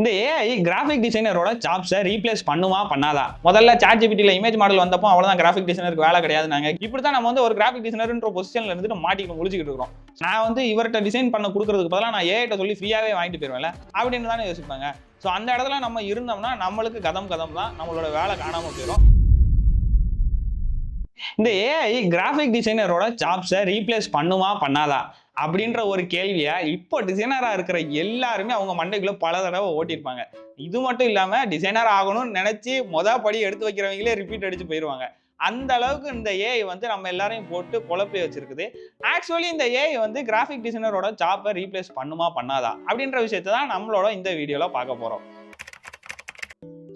இந்த AI graphic டிசைனரோட ஜாப்ஸை replace பண்ணுமா பண்ணாதா? முதல்ல ChatGPTல இமேஜ் மாடல் வந்தப்போ அவ்வளவுதான் கிராஃபிக் டிசைனருக்கு வேலை கிடையாதுனாங்க. இப்படி தான் நம்ம வந்து ஒரு கிராஃபிக் டிசைனர்ன்ற பொசிஷன்ல இருந்துட்டு மாட்டிட்டு முழிச்சிட்டு இருக்கோம். நான் வந்து இவர்கிட்ட டிசைன் பண்ண கொடுக்கறதுக்கு பதிலாக நான் ஏஐட்ட சொல்லி ஃப்ரீயாவே வாங்கிட்டு போயிருவேன்ல அப்படின்னு தானே யோசிப்பாங்க. ஸோ அந்த இடத்துல நம்ம இருந்தோம்னா நம்மளுக்கு கதம் தான், நம்மளோட வேலை காணாம போயிடும். இந்த ஏஐ கிராஃபிக் டிசைனரோட ஜாப்ஸை ரீப்ளேஸ் பண்ணுமா பண்ணாதா அப்படின்ற ஒரு கேள்வியை இப்போ டிசைனராக இருக்கிற எல்லாருமே அவங்க மண்டைக்குள்ள பல தடவை ஓட்டியிருப்பாங்க. இது மட்டும் இல்லாமல் டிசைனர் ஆகணும்னு நினச்சி படி எடுத்து வைக்கிறவங்களே ரிப்பீட் அடிச்சு போயிடுவாங்க. அந்த அளவுக்கு இந்த ஏஐ வந்து நம்ம எல்லாரையும் போட்டு குழப்பி வச்சிருக்குது. ஆக்சுவலி இந்த ஏஐ வந்து கிராஃபிக் டிசைனரோட ஜாப்பை ரீப்ளேஸ் பண்ணுமா பண்ணாதா அப்படின்ற விஷயத்தை தான் நம்மளோட இந்த வீடியோவில் பார்க்க போகிறோம்.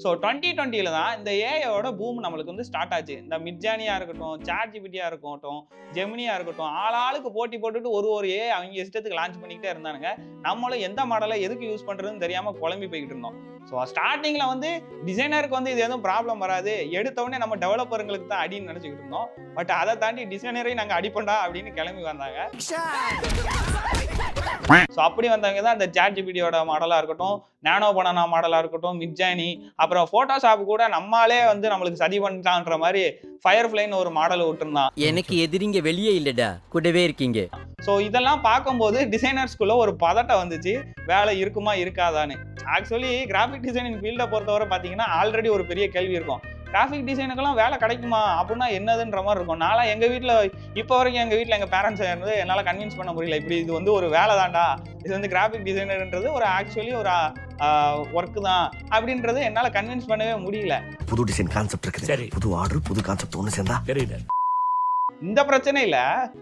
ஸோ 2020 தான் இந்த ஏஐயோட பூம் நம்மளுக்கு வந்து ஸ்டார்ட் ஆச்சு. இந்த மிட்ஜார்னியாக இருக்கட்டும், ChatGPTயாக இருக்கட்டும், ஜெமினியாக இருக்கட்டும், ஆளுக்கு போட்டி போட்டுட்டு ஒரு ஏஐ அவங்க இஷ்டத்துக்கு லான்ச் பண்ணிக்கிட்டே இருந்தானுங்க. நம்மளும் எந்த மாடலை எதுக்கு யூஸ் பண்ணுறதுன்னு தெரியாமல் குழம்பி போய்கிட்டு இருந்தோம். ஸோ ஸ்டார்டிங்கில் வந்து டிசைனருக்கு வந்து இது எதுவும் ப்ராப்ளம் வராது, எடுத்தவொடனே நம்ம டெவலப்பருங்களுக்கு தான் அடின்னு நினச்சிக்கிட்டு இருந்தோம். பட் அதை தாண்டி டிசைனரையும் நாங்கள் அடிப்பண்டா அப்படின்னு கிளம்பி வந்தாங்க. ஸோ அப்படி வந்தவங்க தான் இந்த ChatGPTயோட மாடலாக இருக்கட்டும், நானோ பனானா மாடலாக இருக்கட்டும், மிட்ஜார்னி, அப்புறம் ஃபோட்டோஷாப் கூட நம்மளே வந்து நம்மளுக்கு சதி பண்ணிட்டான்ற மாதிரி ஃபயர்ஃப்ளைன்னு ஒரு மாடல் விட்டுருந்தான். எனக்கு எதிரிங்க வெளியே இல்லடா, கூடவே இருக்கீங்க. ஸோ இதெல்லாம் பார்க்கும்போது டிசைனர்ஸ்குள்ள ஒரு பதட்டம் வந்துச்சு, வேலை இருக்குமா இருக்காதான்னு. ஆக்சுவலி கிராஃபிக் டிசைனிங் ஃபீல்டை பொறுத்தவரை பார்த்தீங்கன்னா ஆல்ரெடி ஒரு பெரிய கேள்வி இருக்கும். கிராஃபிக் டிசைனுக்கெல்லாம் வேலை கிடைக்குமா அப்படின்னா என்னதுன்ற மாதிரி இருக்கும். நான்லாம் எங்கள் வீட்டில் இப்போ வரைக்கும் எங்கள் பேரண்ட்ஸ் வந்து என்னால் கன்வின்ஸ் பண்ண முடியல. இப்படி இது வந்து ஒரு வேலை தான்டா, இது வந்து கிராஃபிக் டிசைனர்ன்றது ஒரு ஆக்சுவலி ஒரு ஒர்க்கு தான் அப்படின்றது என்னால் கன்வின்ஸ் பண்ணவே முடியல. புது டிசைன் கான்செப்ட் இருக்குது, புது ஆர்டர், புது கான்செப்ட் ஒன்று சேர்ந்தா தெரியல. இந்த பிரச்சனையில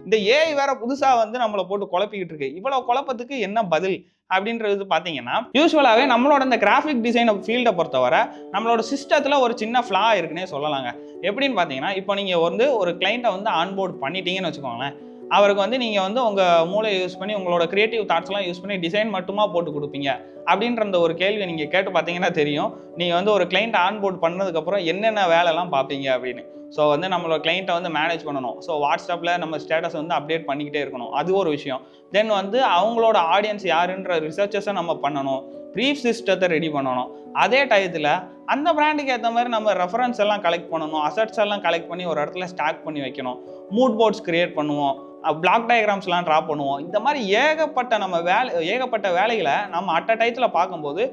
இந்த ஏஐ வேற புதுசா வந்து நம்மளை போட்டு குழப்பிக்கிட்டு இருக்கு. இவ்வளவு குழப்பத்துக்கு என்ன பதில் அப்படின்றது பார்த்தீங்கன்னா, யூஸ்வலாகவே நம்மளோட இந்த கிராஃபிக் டிசைன் ஃபீல்டை பொறுத்தவரை நம்மளோட சிஸ்டத்தில் ஒரு சின்ன ஃப்ளா இருக்குன்னே சொல்லலாங்க. எப்படின்னு பார்த்தீங்கன்னா, இப்போ நீங்கள் வந்து ஒரு கிளைண்ட்டை வந்து ஆன்போர்ட் பண்ணிட்டீங்கன்னு வச்சுக்கோங்களேன். அவருக்கு வந்து நீங்கள் வந்து உங்கள் மூளையை யூஸ் பண்ணி உங்களோட கிரியேட்டிவ் தாட்ஸ்லாம் யூஸ் பண்ணி டிசைன் மட்டுமா போட்டு கொடுப்பீங்க அப்படின்ற அந்த ஒரு கேள்வி நீங்கள் கேட்டு பார்த்தீங்கன்னா தெரியும். நீங்கள் வந்து ஒரு கிளைண்ட் ஆன்போர்ட் பண்ணதுக்கப்புறம் என்னென்ன வேலைலாம் பார்ப்பீங்க அப்படின்னு. ஸோ வந்து நம்மளோட கிளைண்ட்டை வந்து மேனேஜ் பண்ணணும். ஸோ வாட்ஸ்அப்பில் நம்ம ஸ்டேட்டஸ் வந்து அப்டேட் பண்ணிக்கிட்டே இருக்கணும், அது ஒரு விஷயம். தென் வந்து அவங்களோட ஆடியன்ஸ் யாருன்ற ரிசர்ச்சஸை நம்ம பண்ணணும், ப்ரீஃப் சிஸ்டத்தை ரெடி பண்ணணும். அதே டயத்தில் அந்த பிராண்டுக்கு ஏற்ற மாதிரி நம்ம ரெஃபரன்ஸ் எல்லாம் கலெக்ட் பண்ணணும், அசட்ஸ் எல்லாம் கலெக்ட் பண்ணி ஒரு இடத்துல ஸ்டாக் பண்ணி வைக்கணும், மூட் போர்ட்ஸ் கிரியேட் பண்ணுவோம், பிளாக் டயக்ராம்ஸ்லாம் ட்ரா பண்ணுவோம். இந்த மாதிரி ஏகப்பட்ட வேலைகளை நம்ம அட் அ டயத்தில் பார்க்கும்போது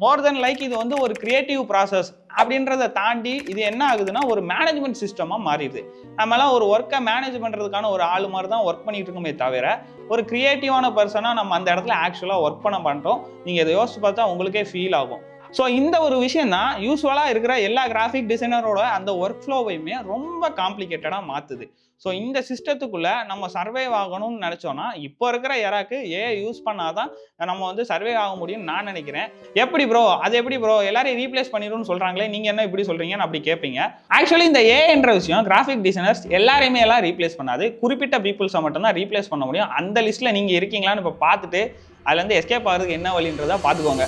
மோர் தென் லைக் இது வந்து ஒரு கிரியேட்டிவ் ப்ராசஸ் அப்படின்றத தாண்டி இது என்ன ஆகுதுன்னா ஒரு மேனேஜ்மெண்ட் சிஸ்டமாக மாறிடுது. நம்மளாம் ஒரு ஒர்க்கை மேனேஜ் பண்ணுறதுக்கான ஒரு ஆள் மாதிரி தான் ஒர்க் பண்ணிட்டு இருக்கோமே தவிர ஒரு கிரியேட்டிவான பர்சனாக நம்ம அந்த இடத்துல ஆக்சுவலாக ஒர்க் பண்ண மாட்டோம். நீங்கள் இதை யோசிச்சு பார்த்தா உங்களுக்கே ஃபீல் ஆகும். ஸோ இந்த ஒரு விஷயம் தான் யூஸ்வலாக இருக்கிற எல்லா கிராஃபிக் டிசைனரோட அந்த ஒர்க் ஃப்ளோவையுமே ரொம்ப காம்ப்ளிகேட்டடாக மாற்றுது. ஸோ இந்த சிஸ்டத்துக்குள்ளே நம்ம சர்வைவ் ஆகணும்னு நினச்சோன்னா இப்போ இருக்கிற எராக்கு ஏஐ யூஸ் பண்ணாதான் நம்ம வந்து சர்வே ஆக முடியும்னு நான் நினைக்கிறேன். எப்படி ப்ரோ, அது எப்படி ப்ரோ, எல்லாரையும் ரீப்ளேஸ் பண்ணிடும்னு சொல்கிறாங்களே, நீங்கள் என்ன இப்படி சொல்கிறீங்கன்னு அப்படி கேட்பீங்க. ஆக்சுவலி இந்த ஏஐன்ற விஷயம் கிராஃபிக் டிசைனர்ஸ் எல்லாரையுமே எல்லாம் ரீப்ளேஸ் பண்ணாது, குறிப்பிட்ட பீப்புள்ஸை மட்டும்தான் ரீப்ளேஸ் பண்ண முடியும். அந்த லிஸ்ட்டில் நீங்கள் இருக்கீங்களான்னு இப்போ பார்த்துட்டு அதுலேருந்து எஸ்கேப் ஆகிறதுக்கு என்ன வழின்றதை பார்த்துக்கோங்க.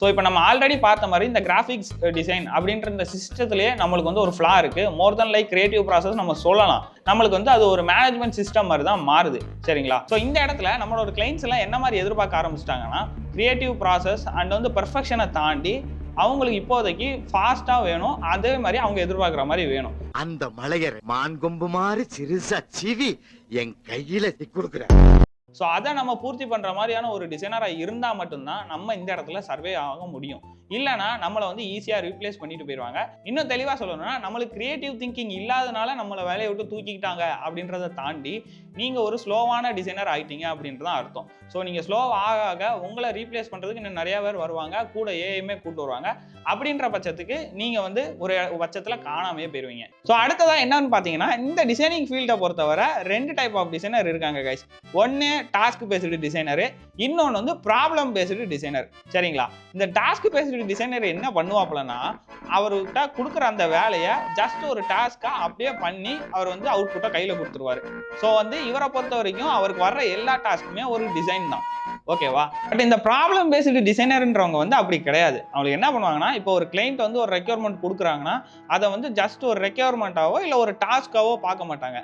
ஸோ இப்போ நம்ம ஆல்ரெடி பார்த்த மாதிரி இந்த கிராஃபிக்ஸ் டிசைன் அப்படின்ற இந்த சிஸ்டத்துலேயே நம்மளுக்கு வந்து ஒரு ஃப்ளா இருக்குது. மோர் தென் லைக் கிரியேட்டிவ் ப்ராசஸ் நம்ம சொல்லலாம். நம்மளுக்கு வந்து அது ஒரு மேனேஜ்மெண்ட் சிஸ்டம் மாதிரி தான் மாறுது, சரிங்களா? ஸோ இந்த இடத்துல நம்மளோட கிளைண்ட்ஸ் எல்லாம் என்ன மாதிரி எதிர்பார்க்க ஆரம்பிச்சிட்டாங்கன்னா, கிரியேட்டிவ் ப்ராசஸ் அண்ட் வந்து பெர்ஃபெக்ஷனை தாண்டி அவங்களுக்கு இப்போதைக்கு ஃபாஸ்ட்டாக வேணும், அதே மாதிரி அவங்க எதிர்பார்க்குற மாதிரி வேணும். அந்த மலையர் மான்கொம்பு மாதிரி சிறுசா சிவி என் கையில கொடுக்குற. ஸோ அதை நம்ம பூர்த்தி பண்ணுற மாதிரியான ஒரு டிசைனராக இருந்தால் மட்டும்தான் நம்ம இந்த இடத்துல சர்வே ஆக முடியும். இல்லைனா நம்மளை வந்து ஈஸியாக ரீப்ளேஸ் பண்ணிட்டு போயிடுவாங்க. இன்னும் தெளிவாக சொல்லணும்னா, நம்மளுக்கு கிரியேட்டிவ் திங்கிங் இல்லாதனால நம்மளை வேலையை விட்டு தூக்கிக்கிட்டாங்க அப்படின்றத தாண்டி நீங்கள் ஒரு ஸ்லோவான டிசைனர் ஆகிட்டீங்க அப்படின்றதான் அர்த்தம். ஸோ நீங்கள் ஸ்லோ ஆக உங்களை ரீப்ளேஸ் பண்ணுறதுக்கு இன்னும் நிறையா பேர் வருவாங்க, கூட ஏஐயுமே கூப்பிட்டு வருவாங்க. அப்படின்ற பட்சத்துக்கு நீங்கள் வந்து ஒரு பட்சத்தில் காணாமே போயிடுவீங்க. ஸோ அடுத்ததாக என்னன்னு பார்த்தீங்கன்னா, இந்த டிசைனிங் ஃபீல்டை பொறுத்தவரை 2 டைப் ஆஃப் டிசைனர் இருக்காங்க கைஸ். ஒன்று டாஸ்க் பேஸ்டு டிசைனரு, இன்னொன்று வந்து ப்ராப்ளம் பேஸ்டு டிசைனர், சரிங்களா? இந்த டாஸ்க் பேஸ்டு டிசைனர் என்ன பண்ணுவாப்லன்னா, அவர்கிட்ட கொடுக்குற அந்த வேலையை ஜஸ்ட் ஒரு டாஸ்கா அப்படியே பண்ணி அவர் வந்து அவுட்புட்டை கையில் கொடுத்துருவாரு. ஸோ வந்து இவரை பொறுத்த வரைக்கும் அவருக்கு வர்ற எல்லா டாஸ்க்குமே ஒரு டிசைன் தான், ஓகேவா? பட் இந்த ப்ராப்ளம் பேஸ்டு டிசைனர்ன்றவங்க வந்து அப்படி கிடையாது. அவங்களுக்கு என்ன பண்ணுவாங்கன்னா, இப்போ ஒரு கிளைண்ட் வந்து ஒரு ரெக்யர்மெண்ட் கொடுக்குறாங்கன்னா அதை வந்து ஜஸ்ட் ஒரு ரெக்யர்மெண்ட்டாவோ இல்லை ஒரு டாஸ்க்காவோ பார்க்க மாட்டாங்க.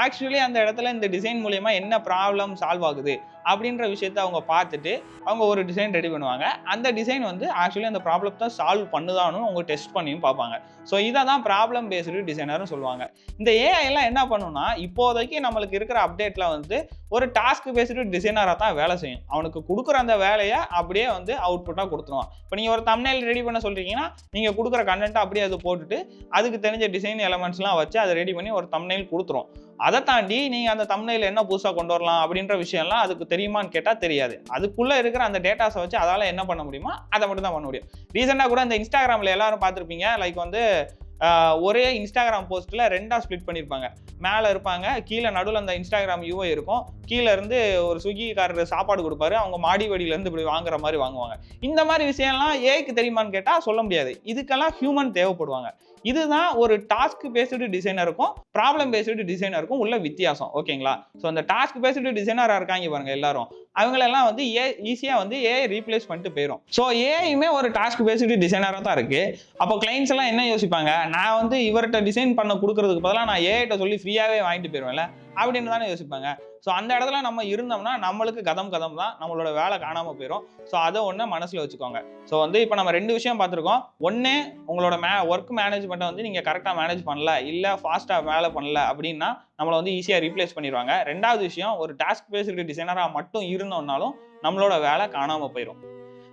ஆக்சுவலி அந்த இடத்துல இந்த டிசைன் மூலயமா என்ன ப்ராப்ளம் சால்வ் ஆகுது அப்படின்ற விஷயத்த அவங்க பார்த்துட்டு அவங்க ஒரு டிசைன் ரெடி பண்ணுவாங்க. அந்த டிசைன் வந்து ஆக்சுவலி அந்த ப்ராப்ளத்தை சால்வ் பண்ணுதான்னு அவங்க டெஸ்ட் பண்ணியும் பார்ப்பாங்க. ஸோ இதை தான் ப்ராப்ளம் பேஸ்டு டிசைனர்னு சொல்லுவாங்க. இந்த ஏஐ எல்லாம் என்ன பண்ணுன்னா, இப்போதைக்கு நம்மளுக்கு இருக்கிற அப்டேட்ல வந்து ஒரு டாஸ்க் பேஸ்டு டிசைனராக தான் வேலை செய்யும். அவனுக்கு கொடுக்குற அந்த வேலையை அப்படியே வந்து அவுட்புட்டாக கொடுத்துருவான். இப்போ நீங்கள் ஒரு தம்ப்நெயில் ரெடி பண்ண சொல்றீங்கன்னா, நீங்கள் கொடுக்குற கண்டென்ட்டை அப்படியே அது போட்டுட்டு அதுக்கு தெரிஞ்ச டிசைன் எலமெண்ட்ஸ்லாம் வச்சு அதை ரெடி பண்ணி ஒரு தம்ப்நெயில் கொடுத்துரும். அதை தாண்டி நீங்கள் அந்த தம்ப்நெயில் என்ன புதுசாக கொண்டு வரலாம் அப்படின்ற விஷயம்லாம் அதுக்கு தெரியுமான்னு கேட்டால் தெரியாது. அதுக்குள்ளே இருக்கிற அந்த டேட்டாஸை வச்சு அதால் என்ன பண்ண முடியுமோ அதை மட்டும் தான் பண்ண முடியும். ரீசெண்டாக கூட இந்த இன்ஸ்டாகிராமில் எல்லாரும் பார்த்துருப்பீங்க. லைக் வந்து ஒரே இன்ஸ்டாகிராம் போஸ்ட்டில் 2ஆக ஸ்ப்ளிட் பண்ணியிருப்பாங்க. மேலே இருப்பாங்க, கீழே நடுவில் அந்த இன்ஸ்டாகிராம் யூஐ இருக்கும். கீழே இருந்து ஒரு ஸ்விக்கிக்காரர் சாப்பாடு கொடுப்பாரு, அவங்க மாடி வடியிலேருந்து இப்படி வாங்குற மாதிரி வாங்குவாங்க. இந்த மாதிரி விஷயம்லாம் ஏஐக்கு தெரியுமான்னு கேட்டால் சொல்ல முடியாது. இதுக்கெல்லாம் ஹியூமன் தேவைப்படுவாங்க. இதுதான் ஒரு டாஸ்க் பேஸ்டு டிசைனருக்கும் ப்ராப்ளம் பேஸ்டு டிசைனருக்கும் உள்ள வித்தியாசம். ஓகேங்களா? ஸோ அந்த டாஸ்க் பேஸ்டு டிசைனராக இருக்காங்க பாருங்க எல்லாரும், அவங்களெல்லாம் வந்து ஈஸியாக வந்து ஏஐ ரீப்ளேஸ் பண்ணிட்டு போயிடும். ஸோ ஏஐயுமே ஒரு டாஸ்க் பேஸ்டு டிசைனராக தான் இருக்கு. அப்போ கிளைண்ட்ஸ் எல்லாம் என்ன யோசிப்பாங்க, நான் வந்து இவர்கிட்ட டிசைன் பண்ண கொடுக்கறதுக்கு பதிலாக நான் ஏஐட்ட சொல்லி ஃப்ரீயாகவே வாங்கிட்டு போயிடுவேன்ல அப்படின்னு தானே யோசிப்பாங்க. ஸோ அந்த இடத்துல நம்ம இருந்தோம்னா நம்மளுக்கு கதம் தான், நம்மளோட வேலை காணாமல் போயிடும். ஸோ அதை ஒன்று மனசில் வச்சுக்கோங்க. ஸோ வந்து இப்போ நம்ம 2 விஷயம் பார்த்துருக்கோம். ஒன்று, உங்களோட ஒர்க் மேனேஜ்மெண்ட்டை வந்து நீங்கள் கரெக்டாக மேனேஜ் பண்ணல, இல்லை ஃபாஸ்ட்டாக வேலை பண்ணல அப்படின்னா நம்மளை வந்து ஈஸியாக ரீப்ளேஸ் பண்ணிடுவாங்க. 2வது விஷயம், ஒரு டாஸ்க் பேஸ்டு டிசைனராக மட்டும் இருந்தோம்னாலும் நம்மளோட வேலை காணாமல் போயிடும்.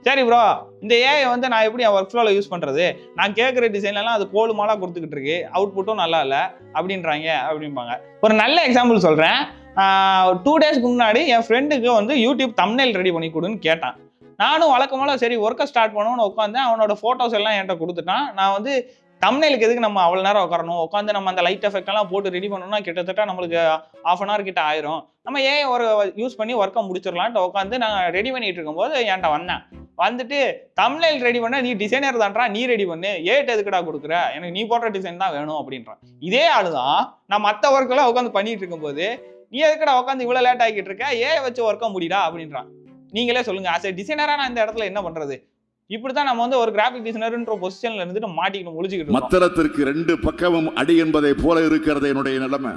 சரி ப்ரோ, இந்த ஏஐ வந்து நான் எப்படி என் ஒர்க் ஃப்ளோவில் யூஸ் பண்ணுறது, நான் கேட்குற டிசைன்லாம் அது கோலுமாலாக கொடுத்துக்கிட்டு இருக்கு, அவுட்புட்டும் நல்லா இல்லை அப்படின்றாங்க அப்படிம்பாங்க. ஒரு நல்ல எக்ஸாம்பிள் சொல்கிறேன். 2 டேஸ்க்கு முன்னாடி என் ஃப்ரெண்டுக்கு வந்து யூடியூப் தம்ப்நெயில் ரெடி பண்ணி கொடுன்னு கேட்டான். நானும் வழக்கமாக சரி ஒர்க்கை ஸ்டார்ட் பண்ணணும்னு உட்காந்தேன். அவனோட ஃபோட்டோஸ் எல்லாம் என்கிட்ட கொடுத்துட்டான். நான் வந்து தம்ப்நெயிலுக்கு எதுக்கு நம்ம அவ்வளோ நேரம் உட்காரணும், உட்காந்து நம்ம அந்த லைட் எஃபெக்ட் எல்லாம் போட்டு ரெடி பண்ணணும்னா கிட்டத்தட்ட நம்மளுக்கு 1/2 hour கிட்ட ஆயிரும். நம்ம ஏன் ஒரு யூஸ் பண்ணி ஒர்க்கை முடிச்சிடலான்ட்டு உட்காந்து நான் ரெடி பண்ணிட்டு இருக்கும்போது என்கிட்ட வந்தேன். வந்துட்டு தம்ப்நெயில் ரெடி பண்ண நீ டிசைனர் தான்றா, நீ ரெடி பண்ணு, ஏட் எதுக்குடா கொடுக்குற, எனக்கு நீ போடுற டிசைன் தான் வேணும் அப்படின்றான். இதே ஆளு தான் நான் மற்ற ஒர்க்கெல்லாம் உட்காந்து பண்ணிட்டு இருக்கும்போது, நீ எதுக்கடா உட்காந்து இவ்வளோ லேட் ஆகிட்டு இருக்க, ஏன் வச்சு ஒர்க்கை முடிடா அப்படின்றான். நீங்களே சொல்லுங்க, ஆஸ் எ டிசைனரா நான் இந்த இடத்துல என்ன பண்றது? இப்படித்தான் நம்ம வந்து ஒரு கிராஃபிக் டிசைனர்ன்ற பொசிஷன்ல இருந்துட்டு மாட்டிக்கணும், முழிச்சுக்கிட்டு மத்தளத்திற்கு 2 பக்கமும் அடி என்பதை போல இருக்கிறது என்னுடைய நிலைமை.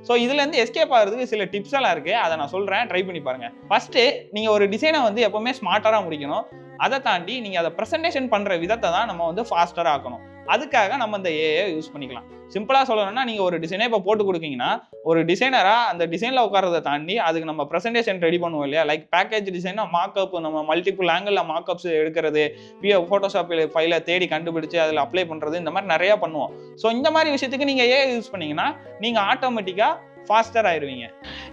ஸோ இதுல இருந்து எஸ்கேப் ஆகிறதுக்கு சில டிப்ஸ் எல்லாம் இருக்கு, அதை நான் சொல்றேன், ட்ரை பண்ணி பாருங்க. ஃபர்ஸ்ட், நீங்க ஒரு டிசைனை வந்து எப்பவுமே ஸ்மார்ட்டரா முடிக்கணும். அதை தாண்டி நீங்க அதை ப்ரெசன்டேஷன் பண்ற விதத்தை தான் நம்ம வந்து ஃபாஸ்டரா ஆக்கணும். அதுக்காக நம்ம இந்த ஏஐ யூஸ் பண்ணிக்கலாம். சிம்பிளா சொல்லணும்னா, நீங்க ஒரு டிசைனை இப்போ போட்டு கொடுக்கீங்கன்னா, ஒரு டிசைனரா அந்த டிசைன்ல உட்காரதை தாண்டி அதுக்கு நம்ம ப்ரெசன்டேஷன் ரெடி பண்ணுவோம் இல்லையா, லைக் பேக்கேஜ் டிசைனா மார்க்அப், நம்ம மல்டிபிள் ஆங்கிள் மார்க்அப்ஸ் எடுக்கிறது, ஃபோட்டோஷாப் ஃபைலை தேடி கண்டுபிடிச்சு அதில் அப்ளை பண்றது, இந்த மாதிரி நிறைய பண்ணுவோம். ஸோ இந்த மாதிரி விஷயத்துக்கு நீங்க ஏஐ யூஸ் பண்ணீங்கன்னா நீங்க ஆட்டோமேட்டிக்கா ஃபாஸ்டர் ஆயிருவீங்க.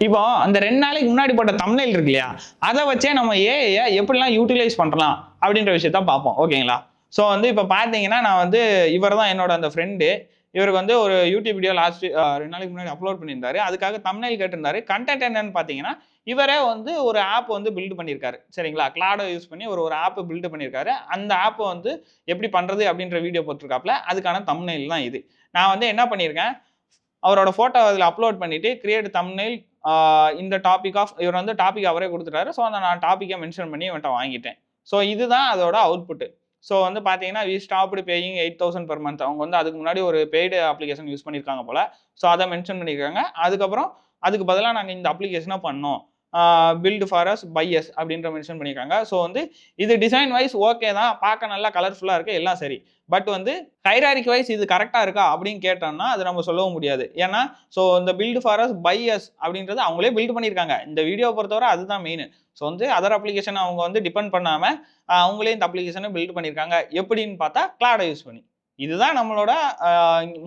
இப்போ அந்த 2 நாளைக்கு முன்னாடி போட்ட தம்ப்நெயில் இருக்கு இல்லையா, அதை வச்சே நம்ம ஏஐயை எப்படிலாம் யூட்டிலைஸ் பண்ணலாம் அப்படின்ற விஷயத்த பார்ப்போம். ஓகேங்களா? ஸோ வந்து இப்போ பார்த்தீங்கன்னா, நான் வந்து இவர் தான் என்னோட அந்த ஃப்ரெண்டு. இவருக்கு வந்து ஒரு யூடியூப் வீடியோ லாஸ்ட் 2 நாளைக்கு முன்னாடி அப்லோட் பண்ணியிருந்தாரு. அதுக்காக தம்ப்நெயில் கேட்டிருந்தாரு. கண்டென்ட் என்னன்னு பார்த்தீங்கன்னா, இவரே வந்து ஒரு ஆப் வந்து பில்ட் பண்ணியிருக்காரு. சரிங்களா? கிளாடோ யூஸ் பண்ணி ஒரு ஆப் பில்ட் பண்ணியிருக்காரு. அந்த ஆப் வந்து எப்படி பண்றது அப்படின்ற வீடியோ போட்டிருக்காப்ல. அதுக்கான தம்ப்நெயில் தான் இது. நான் வந்து என்ன பண்ணியிருக்கேன், அவரோட ஃபோட்டோ அதில் அப்லோட் பண்ணிட்டு கிரியேட் தம்ப்நெயில் இந்த டாபிக் ஆஃப், இவர் வந்து டாபிக் அவரே கொடுத்துட்டாரு. ஸோ அந்த நான் டாப்பிக்கை மென்ஷன் பண்ணி இவன்ட்ட வாங்கிட்டேன். ஸோ இதுதான் அதோட அவுட்புட். ஸோ வந்து பார்த்தீங்கன்னா, we stopped paying 8,000 per month. அவங்க வந்து அதுக்கு முன்னாடி ஒரு பெய்டு அப்ளிகேஷன் யூஸ் பண்ணியிருக்காங்க போல. ஸோ அதை மென்ஷன் பண்ணியிருக்காங்க. அதுக்கப்புறம் அதுக்கு பதிலாக நாங்கள் இந்த அப்ளிகேஷனை பண்ணோம், built for us by us அப்படின்ற மென்ஷன் பண்ணியிருக்காங்க. ஸோ வந்து இது டிசைன் வைஸ் ஓகே தான், பார்க்க நல்லா கலர்ஃபுல்லாக இருக்குது, எல்லாம் சரி. பட் வந்து ஹைராரிக் வைஸ் இது கரெக்டாக இருக்கா அப்படின்னு கேட்டோம்னா அது நம்ம சொல்லவும் முடியாது. ஏன்னா ஸோ இந்த built for us by us அப்படின்றது அவங்களே பில்டு பண்ணியிருக்காங்க. இந்த வீடியோ பொறுத்தவரை அதுதான் மெயின். ஸோ வந்து அதர் அப்ளிகேஷன் அவங்க வந்து டிபெண்ட் பண்ணாமல் அவங்களே இந்த அப்ளிகேஷனை பில்டு பண்ணியிருக்காங்க. எப்படின்னு பார்த்தா கிளாடை யூஸ் பண்ணி. இதுதான் நம்மளோட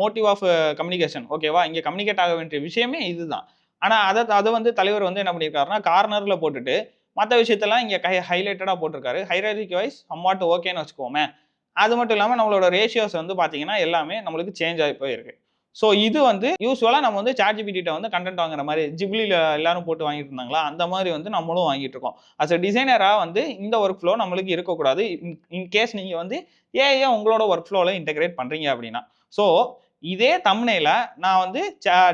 மோட்டிவ் ஆஃப் கம்யூனிகேஷன். ஓகேவா? இங்கே கம்யூனிகேட் ஆக வேண்டிய விஷயமே இதுதான். ஆனால் அதை வந்து தலைவர் வந்து என்ன பண்ணியிருக்காருன்னா, கார்னரில் போட்டுட்டு மற்ற விஷயத்தெல்லாம் இங்கே ஹைலைட்டடாக போட்டிருக்காரு. ஹைராரிக் வைஸ் சம்வாட் ஓகேன்னு வச்சுக்கோமே. அது மட்டும் இல்லாமல் நம்மளோட ரேஷியோஸ் வந்து பார்த்தீங்கன்னா எல்லாமே நம்மளுக்கு சேஞ்ச் ஆகி போயிருக்கு. ஸோ இது வந்து யூஸ்வலாக நம்ம வந்து சாட்ஜிபிடிட்ட வந்து கண்டென்ட் வாங்குற மாதிரி, ஜிப்ளியில் எல்லாரும் போட்டு வாங்கிட்டு இருந்தாங்களா, அந்த மாதிரி வந்து நம்மளும் வாங்கிட்டு இருக்கோம். அஸ் அ டிசைனராக வந்து இந்த ஒர்க் ஃப்ளோ நம்மளுக்கு இருக்கக்கூடாது. இன்கேஸ் நீங்கள் வந்து ஏஐ உங்களோட ஒர்க் ஃப்ளோவில் இன்டெகிரேட் பண்ணுறீங்க அப்படின்னா. ஸோ இதே தம்ப்நெயில நான் வந்து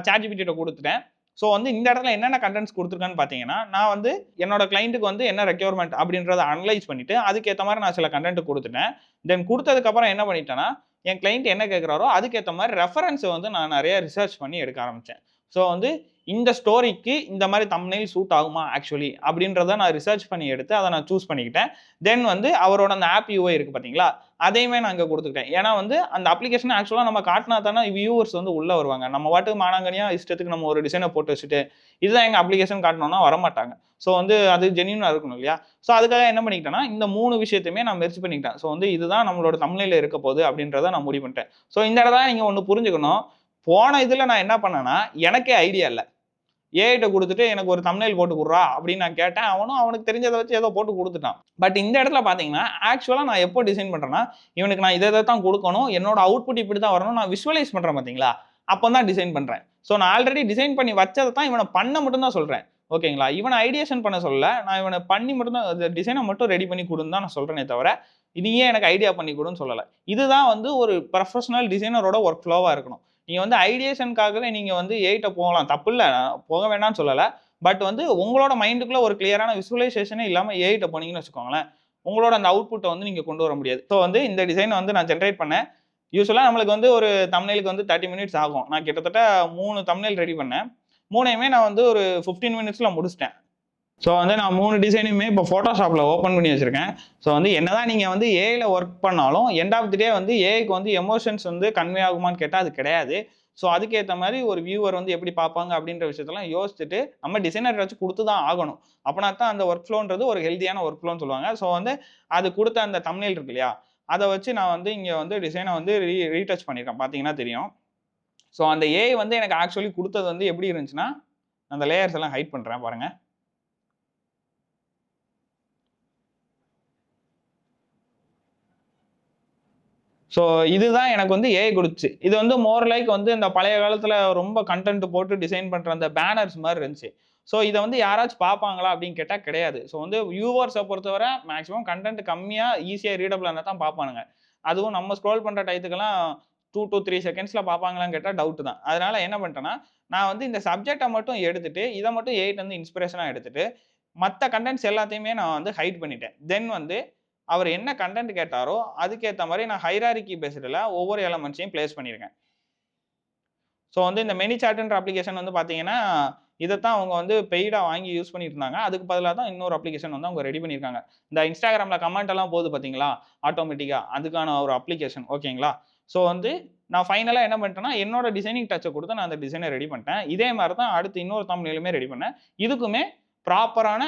சாட்ஜிபிடிட்ட கொடுத்துட்டேன். ஸோ வந்து இந்த இடத்துல என்னென்ன கண்டென்ட்ஸ் கொடுத்துருக்கேன்னு பார்த்தீங்கன்னா, நான் வந்து என்னோட கிளைண்ட்டுக்கு வந்து என்ன ரெக்யர்மெண்ட் அப்படின்றத அனலைஸ் பண்ணிட்டு அதுக்கேற்ற மாதிரி நான் சில கண்டென்ட் கொடுத்துட்டேன். தென் கொடுத்ததுக்கப்புறம் என்ன பண்ணிட்டேன்னா, என் கிளைண்ட் என்ன கேட்குறாரோ அதுக்கேற்ற மாதிரி ரெஃபரன்ஸை வந்து நான் நிறைய ரிசர்ச் பண்ணி எடுக்க ஆரம்பித்தேன். ஸோ வந்து இந்த ஸ்டோரிக்கு இந்த மாதிரி தம்ப்நெயில் சூட் ஆகுமா ஆக்சுவலி அப்படின்றத நான் ரிசர்ச் பண்ணி எடுத்து அதை நான் சூஸ் பண்ணிக்கிட்டேன். தென் வந்து அவரோட அந்த ஆப் யூஐ இருக்குது பார்த்தீங்களா, அதையுமே நான் இங்கே கொடுத்துக்கிட்டேன். ஏன்னா வந்து அந்த அப்ளிகேஷன் ஆக்சுவலாக நம்ம காட்டினா தானே வியூவர்ஸ் வந்து உள்ளே வருவாங்க. நம்ம பாட்டுக்கு மானாங்கனியாக இஷ்டத்துக்கு நம்ம ஒரு டிசைனை போட்டு வச்சுட்டு இதுதான் எங்கள் அப்ளிகேஷன் காட்டணும்னா வரமாட்டாங்க. ஸோ வந்து அது ஜென்யூனாக இருக்கணும் இல்லையா? ஸோ அதுக்காக என்ன பண்ணிக்கிட்டேன்னா இந்த 3 விஷயத்தையுமே நான் மெர்ஜ் பண்ணிக்கிட்டேன். ஸோ வந்து இதுதான் நம்மளோட தம்ப்நெயில்ல இருக்க போகுது அப்படின்றத நான் முடிவு பண்ணிட்டேன். ஸோ இந்த இடத்துல நீங்கள் ஒன்று புரிஞ்சுக்கணும். போன இதில் நான் என்ன பண்ணேன்னா எனக்கே ஐடியா இல்லை. ஏஐட்ட கொடுத்துட்டு எனக்கு ஒரு தம்ப்நெயில் போட்டு கொடுறா அப்படின்னு நான் கேட்டேன். அவனுக்கு தெரிஞ்சதை வச்சு ஏதோ போட்டு கொடுத்துட்டான். பட் இந்த இடத்துல பார்த்தீங்கன்னா ஆக்சுவலாக நான் எப்போ டிசைன் பண்ணுறேன்னா இவனுக்கு நான் இதை தான் கொடுக்கணும், என்னோட அவுட்புட் இப்படி தான் வரணும், நான் விஷுவலைஸ் பண்ணுறேன் பார்த்தீங்களா, அப்போ தான் டிசைன் பண்ணுறேன். ஸோ நான் ஆல்ரெடி டிசைன் பண்ணி வச்சதை தான் இவனை பண்ண மட்டும் தான் சொல்கிறேன். ஓகேங்களா? இவனை ஐடியேஷன் பண்ண சொல்ல, நான் இவனை பண்ணி மட்டும் தான் அந்த டிசைனை மட்டும் ரெடி பண்ணி கொடுன்னு தான் நான் சொல்கிறேனே தவிர இதையே எனக்கு ஐடியா பண்ணி கொடுன்னு சொல்லலை. இதுதான் வந்து ஒரு ப்ரொஃபஷனல் டிசைனரோட ஒர்க் ஃப்ளோவாக இருக்கணும். நீங்கள் வந்து ஐடியேஷனுக்காகவே நீங்கள் வந்து ஏஐட்ட போகலாம், தப்பு இல்லை, போக வேண்டாம்னு சொல்லலை. பட் வந்து உங்களோட மைண்டுக்குள்ளே ஒரு கிளியரான விசுவலைசேஷனே இல்லாமல் ஏஐட்ட போனீங்கன்னு வச்சுக்கோங்களேன், உங்களோட அந்த அவுட்புட்டை வந்து நீங்கள் கொண்டு வர முடியாது. ஸோ வந்து இந்த டிசைனை வந்து நான் ஜென்ரேட் பண்ணேன். யூஸ்வலாக நம்மளுக்கு வந்து ஒரு தம்ப்நெயிலுக்கு வந்து 30 மினிட்ஸ் ஆகும். நான் கிட்டத்தட்ட 3 தம்ப்நெயில் ரெடி பண்ணேன். 3யுமே நான் வந்து ஒரு 15 மினிட்ஸில் முடிச்சிட்டேன். ஸோ வந்து நான் 3 டிசைனுமே இப்போ ஃபோட்டோஷாப்பில் ஓப்பன் பண்ணி வச்சுருக்கேன். ஸோ வந்து என்னதான் நீங்கள் வந்து ஏஐயில் ஒர்க் பண்ணாலும் எண்ட் ஆஃப் தி டே வந்து ஏஐக்கு வந்து எமோஷன்ஸ் வந்து கன்வே ஆகுமான்னு கேட்டால் அது கிடையாது. ஸோ அதுக்கேற்ற மாதிரி ஒரு வியூவர் வந்து எப்படி பார்ப்பாங்க அப்படின்ற விஷயத்தெல்லாம் யோசிச்சுட்டு நம்ம டிசைனர் வச்சு கொடுத்து தான் ஆகணும். அப்படின்னா தான் அந்த ஒர்க் ஃப்ளோன்றது ஒரு ஹெல்த்தியான ஒர்க் ஃப்ளோன்னு சொல்லுவாங்க. ஸோ வந்து அது கொடுத்த அந்த தம்ப்நெயில் இருக்கு இல்லையா, அதை வச்சு நான் வந்து இங்கே வந்து டிசைனை வந்து ரீடச் பண்ணியிருக்கேன். பார்த்தீங்கன்னா தெரியும். ஸோ அந்த ஏஐ வந்து எனக்கு ஆக்சுவலி கொடுத்தது வந்து எப்படி இருந்துச்சுன்னா, அந்த லேயர்ஸ் எல்லாம் ஹைட் பண்ணுறேன் பாருங்கள். ஸோ இதுதான் எனக்கு வந்து ஏஐ கொடுத்துச்சு. இது வந்து மோர் லைக் வந்து இந்த பழைய காலத்தில் ரொம்ப கண்டென்ட் போட்டு டிசைன் பண்ணுற அந்த பேனர்ஸ் மாதிரி இருந்துச்சு. ஸோ இதை வந்து யாராச்சும் பார்ப்பாங்களா அப்படின்னு கேட்டால் கிடையாது. ஸோ வந்து வியூவர்ஸை பொறுத்தவரை மேக்ஸிமம் கண்டென்ட் கம்மியாக ஈஸியாக ரீடபிளாக இருந்தால் தான் பார்ப்பானுங்க. அதுவும் நம்ம ஸ்க்ரோல் பண்ணுற டயத்துக்கெல்லாம் 2 to 3 செகண்ட்ஸில் பார்ப்பாங்களான்னு கேட்டால் டவுட் தான். அதனால என்ன பண்ணிட்டேன்னா, நான் வந்து இந்த சப்ஜெக்டை மட்டும் எடுத்துட்டு இதை மட்டும் ஏஐட்ட வந்து இன்ஸ்பிரேஷனாக எடுத்துட்டு மற்ற கண்டென்ட்ஸ் எல்லாத்தையுமே நான் வந்து ஹைட் பண்ணிட்டேன். தென் வந்து அவர் என்ன கண்டென்ட் கேட்டாரோ அதுக்கேற்ற மாதிரி நான் ஹைரார்கி பேஸ்டில் ஒவ்வொரு எலமெண்ட்ஸையும் பிளேஸ் பண்ணியிருக்கேன். ஸோ வந்து இந்த மெனி சார்ட்ன்ற அப்ளிகேஷன் வந்து பார்த்தீங்கன்னா இதைத்தான் அவங்க வந்து பெய்டாக வாங்கி யூஸ் பண்ணிட்டு இருந்தாங்க. அதுக்கு பதிலாக தான் இன்னொரு அப்ளிகேஷன் வந்து அவங்க ரெடி பண்ணியிருக்காங்க. இந்த இன்ஸ்டாகிராமில் கமெண்ட் எல்லாம் போகுது பார்த்தீங்களா ஆட்டோமேட்டிக்காக, அதுக்கான ஒரு அப்ளிகேஷன். ஓகேங்களா? ஸோ வந்து நான் ஃபைனலாக என்ன பண்ணிட்டேன்னா என்னோட டிசைனிங் டச்சை கொடுத்து நான் அந்த டிசைனை ரெடி பண்ணிட்டேன். இதே மாதிரி தான் அடுத்து இன்னொரு தம்ப்நெயிலுமே ரெடி பண்ணேன். இதுக்குமே ப்ராப்பரான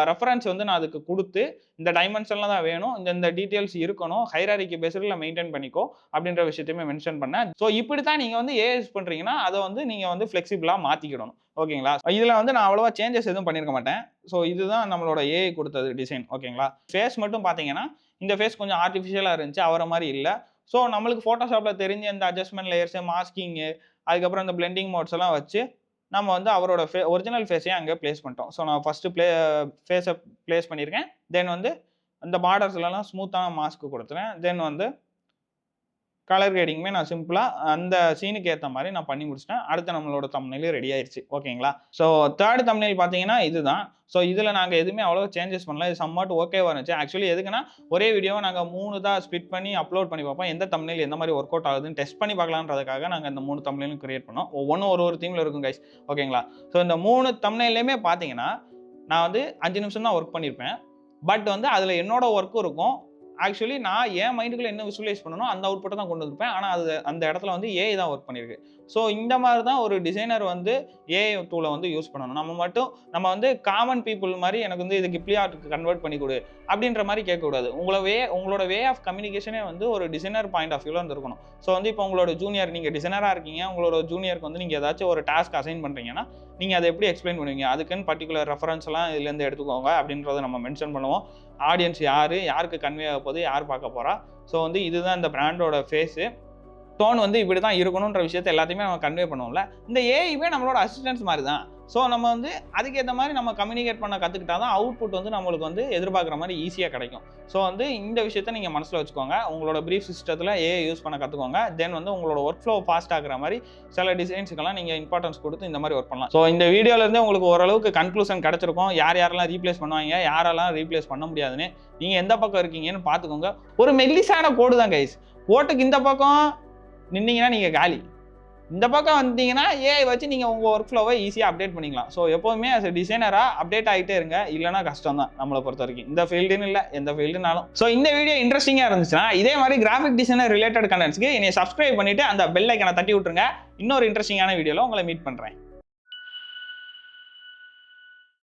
ரெஃபரன்ஸ் வந்து நான் அதுக்கு கொடுத்து இந்த டைமென்ஷன்லாம் தான் வேணும், இந்த டீட்டெயில்ஸ் இருக்கணும், ஹைரார்கி பேஸில் மெயின்டைன் பண்ணிக்கோ அப்படின்ற விஷயத்தையுமே மென்ஷன் பண்ணேன். ஸோ இப்படி தான் நீங்கள் வந்து ஏஐ யூஸ் பண்ணுறீங்கன்னா அதை வந்து நீங்கள் வந்து ஃப்ளெக்சிபிளாக மாற்றிக்கிடணும். ஓகேங்களா? இதில் வந்து நான் அவ்வளோவா சேஞ்சஸ் எதுவும் பண்ணியிருக்க மாட்டேன். ஸோ இதுதான் நம்மளோட ஏஐ கொடுத்தது டிசைன். ஓகேங்களா? ஃபேஸ் மட்டும் பார்த்தீங்கன்னா இந்த ஃபேஸ் கொஞ்சம் ஆர்டிஃபிஷியலாக இருந்துச்சு, அவரை மாதிரி இல்லை. ஸோ நம்மளுக்கு ஃபோட்டோஷாப்பில் தெரிஞ்ச இந்த அட்ஜஸ்ட்மெண்ட் லேயர்ஸு, மாஸ்கிங்கு, அதுக்கப்புறம் இந்த பிளெண்டிங் மோட்ஸ் எல்லாம் வச்சு நம்ம வந்து அவரோட ஒரிஜினல் ஃபேஸையும் அங்கே பிளேஸ் பண்ணிட்டோம். ஸோ நான் ஃபஸ்ட்டு ஃபேஸை பிளேஸ் பண்ணியிருக்கேன். தென் வந்து அந்த பார்டர்ஸ்லாம் ஸ்மூத்தான மாஸ்க்கு கொடுத்துறேன். தென் வந்து கலர் கிரேடிங்குமே நான் சிம்பிளாக அந்த சீனுக்கு ஏற்ற மாதிரி நான் பண்ணி முடிச்சிட்டேன். அடுத்து நம்மளோட தம்ப்நெயில் ரெடி ஆயிடுச்சு. ஓகேங்களா? ஸோ தேர்ட் தம்ப்நெயில் பார்த்தீங்கன்னா இதுதான். ஸோ இதில் நாங்கள் எதுவுமே அவ்வளோ சேஞ்சஸ் பண்ணல. இது சம்மாட் ஓகேவாக இருந்துச்சு. ஆக்சுவலி எதுக்குன்னா ஒரே வீடியோவை நாங்கள் 3 தான் ஸ்ப்ளிட் பண்ணி அப்லோட் பண்ணி பார்ப்போம். எந்த தம்ப்நெயில் எந்த மாதிரி ஒர்க் அவுட் ஆகுதுன்னு டெஸ்ட் பண்ணி பார்க்கலான்றதுக்காக நாங்கள் இந்த 3 தம்ப்நெயிலும் கிரியேட் பண்ணோம். ஒவ்வொன்றும் ஒரு தீமில் இருக்கும் கைஸ். ஓகேங்களா? ஸோ இந்த 3 தம்ப்நெயிலுமே பார்த்தீங்கன்னா நான் வந்து 5 நிமிஷம் தான் ஒர்க் பண்ணியிருப்பேன். பட் வந்து அதில் என்னோட ஒர்க்கும் இருக்கும். ஆக்சுவலி நான் என் மைண்டுக்குள்ள என்ன விசுவலைஸ் பண்ணணும் அந்த அவுட்புட்டை தான் கொண்டு வந்திருப்பேன். ஆனால் அது அந்த இடத்துல வந்து ஏஐ தான் ஒர்க் பண்ணியிருக்கு. ஸோ இந்த மாதிரி தான் ஒரு டிசைனர் வந்து ஏஐ டூலை வந்து யூஸ் பண்ணணும். நம்ம வந்து காமன் பீப்புள் மாதிரி எனக்கு வந்து இது கிப்லி ஆர்ட்டுக்கு கன்வெர்ட் பண்ணி கொடு அப்படின்ற மாதிரி கேட்கக்கூடாது. உங்களோட வே ஆஃப் கம்யூனிகேஷனே வந்து ஒரு டிசைனர் பாயிண்ட் ஆஃப் வியூவில் வந்துருக்கணும். ஸோ வந்து இப்போ உங்களோட ஜூனியர், நீங்கள் டிசைனராக இருக்கீங்க, உங்களோட ஜூனியருக்கு வந்து நீங்கள் ஏதாச்சும் ஒரு டாஸ்க் அசைன் பண்ணுறீங்கன்னா நீங்கள் அதை எப்படி எக்ஸ்பிளைன் பண்ணுவீங்க, அதுக்குன்னு பர்டிகுலர் ரெஃபரன்ஸ்லாம் இதுலேருந்து எடுத்துக்கோங்க அப்படின்றத நம்ம மென்ஷன் பண்ணுவோம். ஆடியன்ஸ் யாருக்கு கன்வே ஆக போகுது, யார் பார்க்க போகிறா. ஸோ வந்து இதுதான் இந்த பிராண்டோட ஃபேஸு. டோன் வந்து இப்படி தான் இருக்கணுன்ற விஷயத்தை எல்லாத்தையுமே நம்ம கன்வே பண்ணுவோம்ல. இந்த ஏஐவே நம்மளோட அசிஸ்டன்ஸ் மாதிரி தான். ஸோ நம்ம வந்து அதுக்கேற்ற மாதிரி நம்ம கம்யூனிகேட் பண்ண கற்றுக்கிட்டா தான் அவுட்புட் வந்து நம்மளுக்கு வந்து எதிர்பார்க்குற மாதிரி ஈஸியாக கிடைக்கும். ஸோ வந்து இந்த விஷயத்த நீங்கள் மனசில் வச்சுக்கோங்க. உங்களோட ப்ரீஃப் சிஸ்டத்தில் ஏஐ யூஸ் பண்ண கற்றுக்கோங்க. தென் வந்து உங்களோட ஒர்க் ஃப்ளோ ஃபாஸ்ட் ஆகிற மாதிரி சில டிசைன்ஸுக்கெல்லாம் நீங்கள் இம்பார்ட்டன்ஸ் கொடுத்து இந்த மாதிரி ஒர்க் பண்ணலாம். ஸோ இந்த வீடியோலேருந்து உங்களுக்கு ஓரளவுக்கு கன்க்ளூஷன் கிடச்சிருக்கும். யாரெல்லாம் ரீப்ளேஸ் பண்ணுவாங்க, யாரெல்லாம் ரீப்ளேஸ் பண்ண முடியாதுன்னு நீங்கள் எந்த பக்கம் இருக்கீங்கன்னு பார்த்துக்கோங்க. ஒரு மெல்லிசான கோடு தான் கைஸ். கோட்டுக்கு இந்த பக்கம் நின்னீங்கன்னா நீங்கள் காலி. இந்த பக்கம் வந்தீங்கன்னா ஏஐ வச்சு நீங்கள் உங்கள் ஒர்க் ஃப்ளோவை ஈஸியாக அப்டேட் பண்ணிக்கலாம். ஸோ எப்போவுமே as a டிசைனராக அப்டேட் ஆகிட்டே இருங்க, இல்லைனா கஷ்டம் தான் நம்மளை பொறுத்த வரைக்கும். இந்த ஃபீல்டுன்னு இல்லை, எந்த ஃபீல்டுனாலும். ஸோ இந்த வீடியோ இன்ட்ரெஸ்டிங்காக இருந்துச்சுன்னா இதே மாதிரி கிராஃபிக் டிசைனர் ரிலேட்டட் கண்டென்ட்ஸ்க்கு என்னை சப்ஸ்கிரைப் பண்ணிவிட்டு அந்த பெல் ஐக்கனை தட்டி விட்டுருங்க. இன்னொரு இன்ட்ரெஸ்டிங்கான வீடியோவில் உங்களை மீட் பண்ணுறேன்.